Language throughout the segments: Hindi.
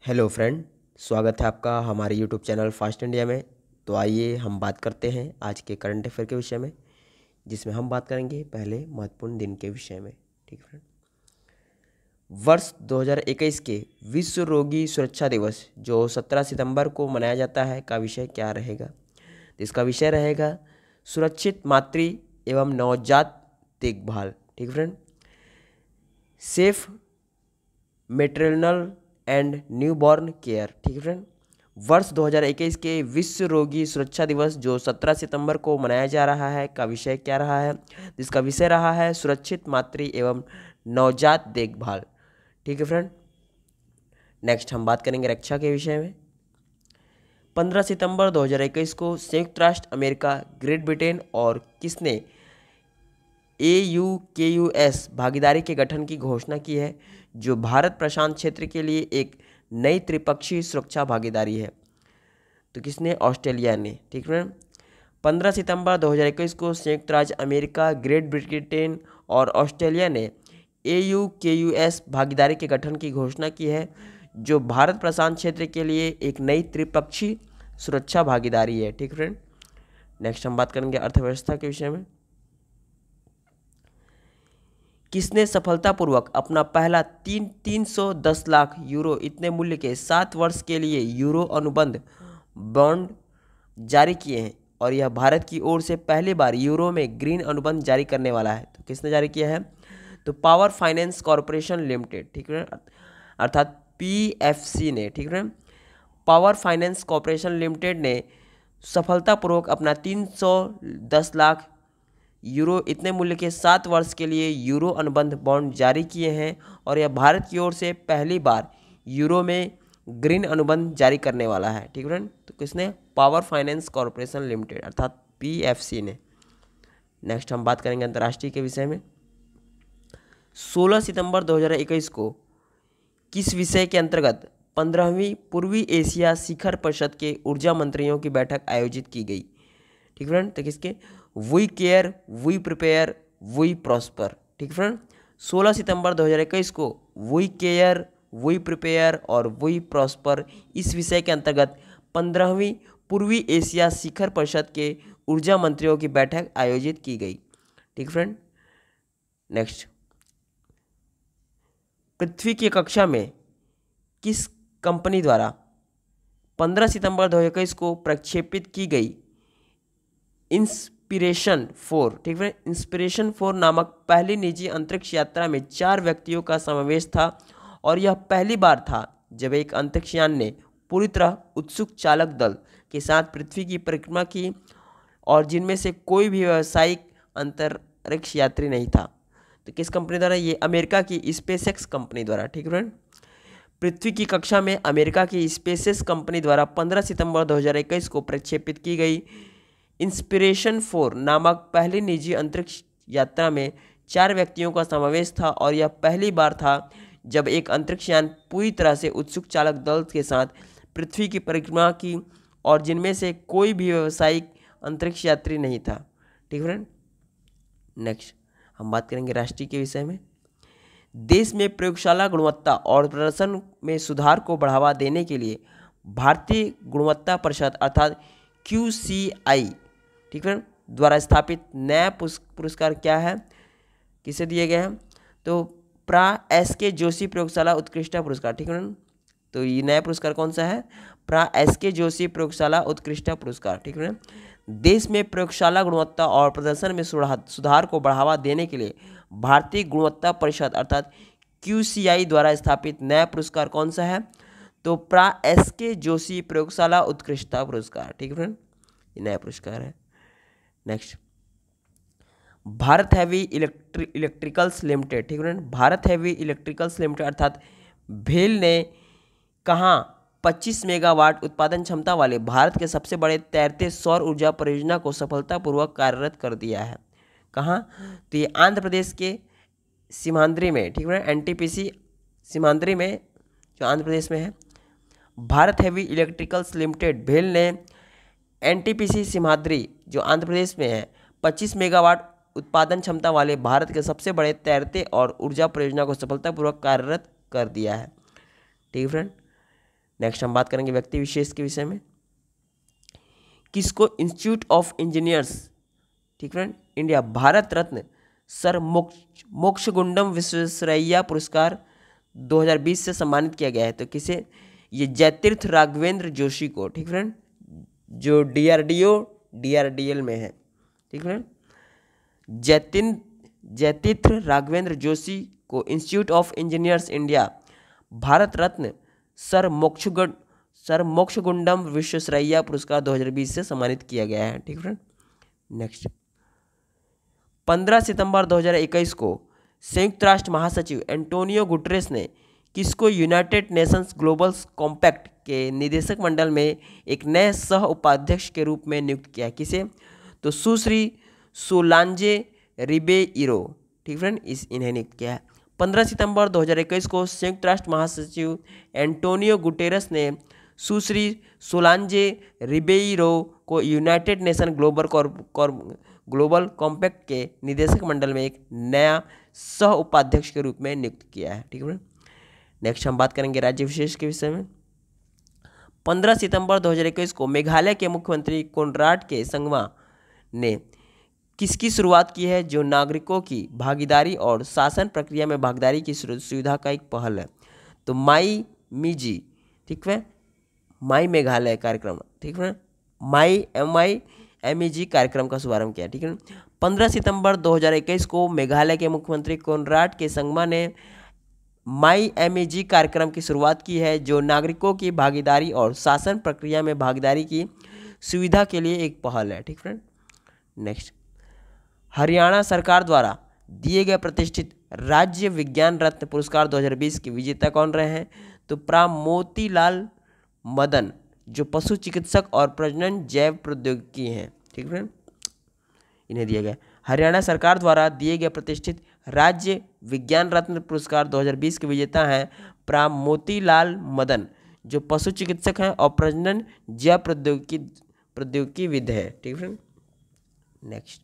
हेलो फ्रेंड, स्वागत है आपका हमारे यूट्यूब चैनल फास्ट इंडिया में। तो आइए हम बात करते हैं आज के करंट अफेयर के विषय में, जिसमें हम बात करेंगे पहले महत्वपूर्ण दिन के विषय में। ठीक है फ्रेंड, वर्ष 2021 के विश्व रोगी सुरक्षा दिवस जो 17 सितंबर को मनाया जाता है का विषय क्या रहेगा? तो इसका विषय रहेगा सुरक्षित मातृ एवं नवजात देखभाल। ठीक है friend, safe maternal and newborn care. ठीक है फ्रेंड, वर्ष 2021 के विश्व रोगी सुरक्षा दिवस जो 17 सितंबर को मनाया जा रहा है का विषय क्या रहा है? जिसका विषय रहा है सुरक्षित मातृ एवं नवजात देखभाल। ठीक है फ्रेंड, नेक्स्ट हम बात करेंगे रक्षा के विषय में। 15 सितंबर 2021 को संयुक्त राष्ट्र अमेरिका, ग्रेट ब्रिटेन और किसने AUKUS भागीदारी के गठन की घोषणा की है, जो भारत प्रशांत क्षेत्र के लिए एक नई त्रिपक्षीय सुरक्षा भागीदारी है? तो किसने? ऑस्ट्रेलिया ने। ठीक है, 15 सितंबर 2021 को संयुक्त राज्य अमेरिका, ग्रेट ब्रिटेन और ऑस्ट्रेलिया ने AUKUS भागीदारी के गठन की घोषणा की है, जो भारत प्रशांत क्षेत्र के लिए एक नई त्रिपक्षीय सुरक्षा भागीदारी है। ठीक फ्रेंड, नेक्स्ट हम बात करेंगे अर्थव्यवस्था के विषय में। किसने सफलतापूर्वक अपना पहला 310 लाख यूरो इतने मूल्य के 7 वर्ष के लिए यूरो अनुबंध बॉन्ड जारी किए हैं, और यह भारत की ओर से पहली बार यूरो में ग्रीन अनुबंध जारी करने वाला है? तो किसने जारी किया है? तो पावर फाइनेंस कॉरपोरेशन लिमिटेड, ठीक है, अर्थात PFC ने। ठीक है, पावर फाइनेंस कॉरपोरेशन लिमिटेड ने सफलतापूर्वक अपना 310 लाख यूरो इतने मूल्य के 7 वर्ष के लिए यूरो अनुबंध बॉन्ड जारी किए हैं, और यह भारत की ओर से पहली बार यूरो में ग्रीन अनुबंध जारी करने वाला है। ठीक है, तो किसने? पावर फाइनेंस कॉरपोरेशन लिमिटेड अर्थात PFC ने। नेक्स्ट हम बात करेंगे अंतर्राष्ट्रीय के विषय में। 16 सितंबर 2021 को किस विषय के अंतर्गत 15वीं पूर्वी एशिया शिखर परिषद के ऊर्जा मंत्रियों की बैठक आयोजित की गई? ठीक फ्रेंड, तो किसके? We care, we prepare, we prosper. ठीक फ्रेंड, 16 सितंबर 2021 को वी केयर, वी प्रिपेयर और वी प्रॉस्पर इस विषय के अंतर्गत 15वीं पूर्वी एशिया शिखर परिषद के ऊर्जा मंत्रियों की बैठक आयोजित की गई। ठीक फ्रेंड, नेक्स्ट, पृथ्वी की कक्षा में किस कंपनी द्वारा 15 सितंबर 2021 को प्रक्षेपित की गई इंस्पिरेशन 4, ठीक है, इंस्पिरेशन 4 नामक पहली निजी अंतरिक्ष यात्रा में 4 व्यक्तियों का समावेश था, और यह पहली बार था जब एक अंतरिक्षयान ने पूरी तरह उत्सुक चालक दल के साथ पृथ्वी की परिक्रमा की, और जिनमें से कोई भी व्यावसायिक अंतरिक्ष यात्री नहीं था। तो किस कंपनी द्वारा? ये अमेरिका की स्पेसएक्स कंपनी द्वारा। ठीक है, पृथ्वी की कक्षा में अमेरिका की स्पेसएक्स कंपनी द्वारा 15 सितंबर 2021 को प्रक्षेपित की गई इंस्पिरेशन 4 नामक पहली निजी अंतरिक्ष यात्रा में 4 व्यक्तियों का समावेश था, और यह पहली बार था जब एक अंतरिक्षयान पूरी तरह से उत्सुक चालक दल के साथ पृथ्वी की परिक्रमा की, और जिनमें से कोई भी व्यावसायिक अंतरिक्ष यात्री नहीं था। ठीक है, नेक्स्ट हम बात करेंगे राष्ट्रीय के विषय में। देश में प्रयोगशाला गुणवत्ता और प्रदर्शन में सुधार को बढ़ावा देने के लिए भारतीय गुणवत्ता परिषद अर्थात QCI, ठीक है, द्वारा स्थापित नया पुरस्कार क्या है, किसे दिए गए हैं? तो प्रा SK जोशी प्रयोगशाला उत्कृष्टता पुरस्कार। ठीक है, तो ये नया पुरस्कार कौन सा है? प्रा SK जोशी प्रयोगशाला उत्कृष्टता पुरस्कार। ठीक है, देश में प्रयोगशाला गुणवत्ता और प्रदर्शन में सुधार को बढ़ावा देने के लिए भारतीय गुणवत्ता परिषद अर्थात QCI द्वारा स्थापित नया पुरस्कार कौन सा है? तो प्रा SK जोशी प्रयोगशाला उत्कृष्टता पुरस्कार। ठीक है फ्रेंड, ये नया पुरस्कार है। Next, Bharat heavy electricals limited, ठीक है friend, Bharat heavy electricals limited अर्थात भेल ने कहाँ 25 मेगावाट उत्पादन क्षमता वाले भारत के सबसे बड़े तैरते सौर ऊर्जा परियोजना को सफलतापूर्वक कार्यरत कर दिया है? कहाँ? तो ये आंध्र प्रदेश के सीमांध्री में। ठीक है, NTPC सीमांध्री में जो आंध्र प्रदेश में है। भारत हैवी इलेक्ट्रिकल्स लिमिटेड भेल ने NTPC सीमांध्री जो आंध्र प्रदेश में है 25 मेगावाट उत्पादन क्षमता वाले भारत के सबसे बड़े तैरते और ऊर्जा परियोजना को सफलतापूर्वक कार्यरत कर दिया है। ठीक है फ्रेंड, नेक्स्ट हम बात करेंगे व्यक्ति विशेष के विषय में। किसको इंस्टीट्यूट ऑफ इंजीनियर्स, ठीक friend, India Bharat Ratna sir Mokshagundam Visvesvaraya पुरस्कार 2020 से सम्मानित किया गया है? तो किसे? ये जयतीर्थ राघवेंद्र जोशी को, ठीक फ्रेंड, जो DRDL में है, ठीक फ्रेंड। जयतीर्थ राघवेंद्र जोशी को institute of engineers India Bharat Ratna sir Mokshagundam Visvesvaraya पुरस्कार 2020 से सम्मानित किया गया है, ठीक फ्रेंड। नेक्स्ट 15 सितंबर 2021 को संयुक्त राष्ट्र महासचिव एंटोनियो गुटरेस ने किसको यूनाइटेड नेशंस ग्लोबल कॉम्पैक्ट के निदेशक मंडल में एक नए सह उपाध्यक्ष के रूप में नियुक्त किया? किसे? तो सुश्री सोलांजे रिबेइरो, ठीक फ्रेंड, इन्हें नियुक्त किया है। 15 सितंबर 2021 को संयुक्त राष्ट्र महासचिव एंटोनियो गुटेरस ने सुश्री सोलांजे रिबेइरो को यूनाइटेड नेशन ग्लोबल कॉम्पैक्ट के निदेशक मंडल में एक नया सह उपाध्यक्ष के रूप में नियुक्त किया है, ठीक है। नेक्स्ट हम बात करेंगे राज्य विशेष के विषय में। 15 सितंबर 2021 को मेघालय के मुख्यमंत्री कोनराड के संगमा ने किसकी शुरुआत की है, जो नागरिकों की भागीदारी और शासन प्रक्रिया में भागीदारी की सुविधा का एक पहल है? तो माई मीजी, ठीक है, माई मेघालय कार्यक्रम, ठीक है, MIMEG कार्यक्रम का शुभारंभ किया, ठीक है। 15 सितंबर 2021 को मेघालय के मुख्यमंत्री कोनराड के संगमा ने MIMEG कार्यक्रम की शुरुआत की है, जो नागरिकों की भागीदारी और शासन प्रक्रिया में भागीदारी की सुविधा के लिए एक पहल है, ठीक फ्रेंड। नेक्स्ट, हरियाणा सरकार द्वारा दिए गए प्रतिष्ठित राज्य विज्ञान रत्न पुरस्कार 2020 के विजेता कौन रहे हैं? तो प्रा मोतीलाल मदन, जो पशु चिकित्सक और प्रजनन जैव प्रौद्योगिकी हैं, ठीक है, इन्हें दिया गया। हरियाणा सरकार द्वारा दिए गए प्रतिष्ठित राज्य विज्ञान रत्न पुरस्कार 2020 के विजेता हैं प्रा मोतीलाल मदन, जो पशु चिकित्सक हैं और प्रजनन जैव प्रौद्योगिकीविद है, ठीक है। नेक्स्ट,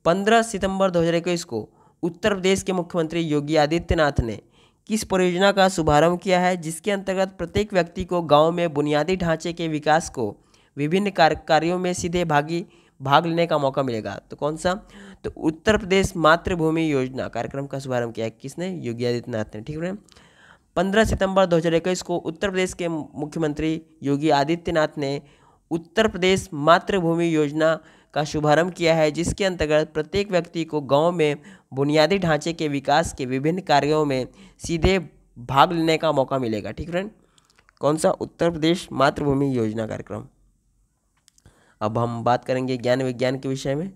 15 सितंबर 2021 को उत्तर प्रदेश के मुख्यमंत्री योगी आदित्यनाथ ने किस परियोजना का शुभारंभ किया है, जिसके अंतर्गत प्रत्येक व्यक्ति को गांव में बुनियादी ढांचे के विकास को विभिन्न कार्यों में सीधे भाग लेने का मौका मिलेगा? तो कौन सा? तो उत्तर प्रदेश मातृभूमि योजना कार्यक्रम का शुभारंभ किया है किसने? योगी आदित्यनाथ ने, ठीक है। 15 सितंबर 2021 को उत्तर प्रदेश के मुख्यमंत्री योगी आदित्यनाथ ने उत्तर प्रदेश मातृभूमि योजना का शुभारंभ किया है, जिसके अंतर्गत प्रत्येक व्यक्ति को गांव में बुनियादी ढांचे के विकास के विभिन्न कार्यों में सीधे भाग लेने का मौका मिलेगा, ठीक फ्रेंड। कौन सा? उत्तर प्रदेश मातृभूमि योजना कार्यक्रम। अब हम बात करेंगे ज्ञान विज्ञान के विषय में।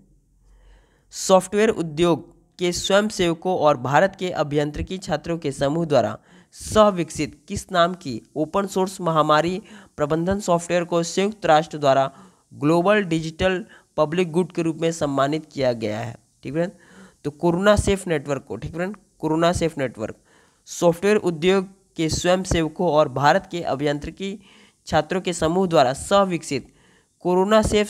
सॉफ्टवेयर उद्योग के स्वयंसेवकों और भारत के अभियांत्रिकी छात्रों के समूह द्वारा सह विकसित किस नाम की ओपन सोर्स महामारी प्रबंधन सॉफ्टवेयर को संयुक्त राष्ट्र द्वारा ग्लोबल डिजिटल पब्लिक गुड के रूप में सम्मानित किया गया है, ठीक फ्रेंड। तो कोरोना सेफ नेटवर्क को, ठीक friend, corona safe network software उद्योग के स्वयंसेवकों और भारत के अभियांत्रिकी छात्रों के समूह द्वारा सह विकसित कोरोना सेफ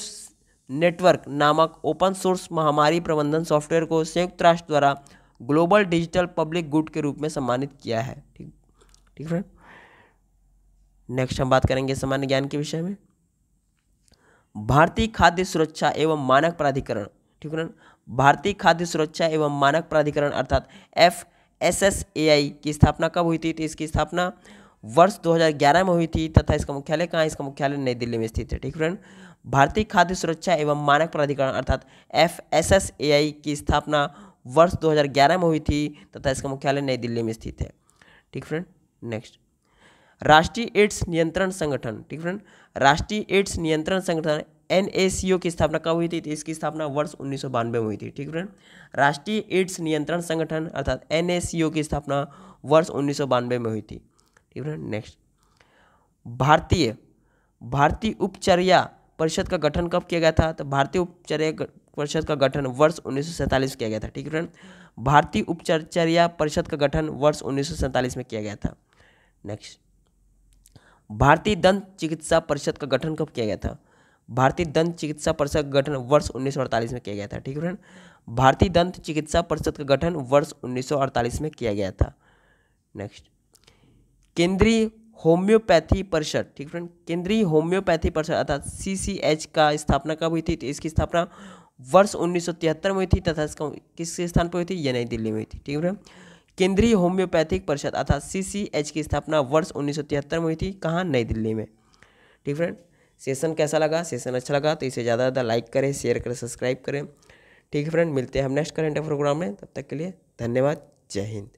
नेटवर्क नामक ओपन सोर्स महामारी प्रबंधन सॉफ्टवेयर को संयुक्त राष्ट्र द्वारा ग्लोबल डिजिटल पब्लिक गुड के रूप में सम्मानित किया है, ठीक फ्रेंड। नेक्स्ट हम बात करेंगे सामान्य ज्ञान के विषय में। भारतीय खाद्य सुरक्षा एवं मानक प्राधिकरण, ठीक है, भारतीय खाद्य सुरक्षा एवं मानक प्राधिकरण अर्थात FSSAI की स्थापना कब हुई थी? तो इसकी स्थापना वर्ष 2011 में हुई थी तथा इसका मुख्यालय कहाँ है? इसका मुख्यालय नई दिल्ली में स्थित है, ठीक फ्रेंड। भारतीय खाद्य सुरक्षा एवं मानक प्राधिकरण अर्थात FSSAI की स्थापना वर्ष 2011 में हुई थी तथा इसका मुख्यालय नई दिल्ली में स्थित है, ठीक फ्रेंड। नेक्स्ट, राष्ट्रीय एड्स नियंत्रण संगठन, ठीक फ्रेंड, राष्ट्रीय एड्स नियंत्रण संगठन NACO की स्थापना कब हुई थी? तो इसकी स्थापना वर्ष 1992 में हुई थी, ठीक फ्रेंड। राष्ट्रीय एड्स नियंत्रण संगठन अर्थात NACO की स्थापना वर्ष 1992 में हुई थी, ठीक फ्रेंड। नेक्स्ट, भारतीय उपचर्या परिषद का गठन कब किया गया था? तो भारतीय उपचर्या परिषद का गठन वर्ष 1947 किया गया था, ठीक फ्रेंड। भारतीय उपचर्या परिषद का गठन वर्ष 1947 में किया गया था। नेक्स्ट, भारतीय दंत चिकित्सा परिषद का गठन कब किया गया था? भारतीय दंत चिकित्सा परिषद का गठन वर्ष 1948 में किया गया था, ठीक है फ्रेंड। भारतीय दंत चिकित्सा परिषद का गठन वर्ष 1948 में किया गया था। नेक्स्ट, केंद्रीय होम्योपैथी परिषद, ठीक फ्रेंड, केंद्रीय होम्योपैथी परिषद अर्थात CCH का स्थापना कब हुई थी? तो इसकी स्थापना वर्ष 1973 में हुई थी तथा इसका किस स्थान पर हुई थी? ये नई दिल्ली में हुई थी, ठीक है फ्रेंड। केंद्रीय होम्योपैथिक परिषद अर्थात CCH की स्थापना वर्ष 1973 में हुई थी, कहाँ? नई दिल्ली में, ठीक फ्रेंड। सेशन कैसा लगा? सेशन अच्छा लगा तो इसे ज़्यादा से ज़्यादा लाइक करें, शेयर करें, सब्सक्राइब करें, ठीक है फ्रेंड। मिलते हैं हम नेक्स्ट करंट अफेयर प्रोग्राम में, तब तक के लिए धन्यवाद, जय हिंद।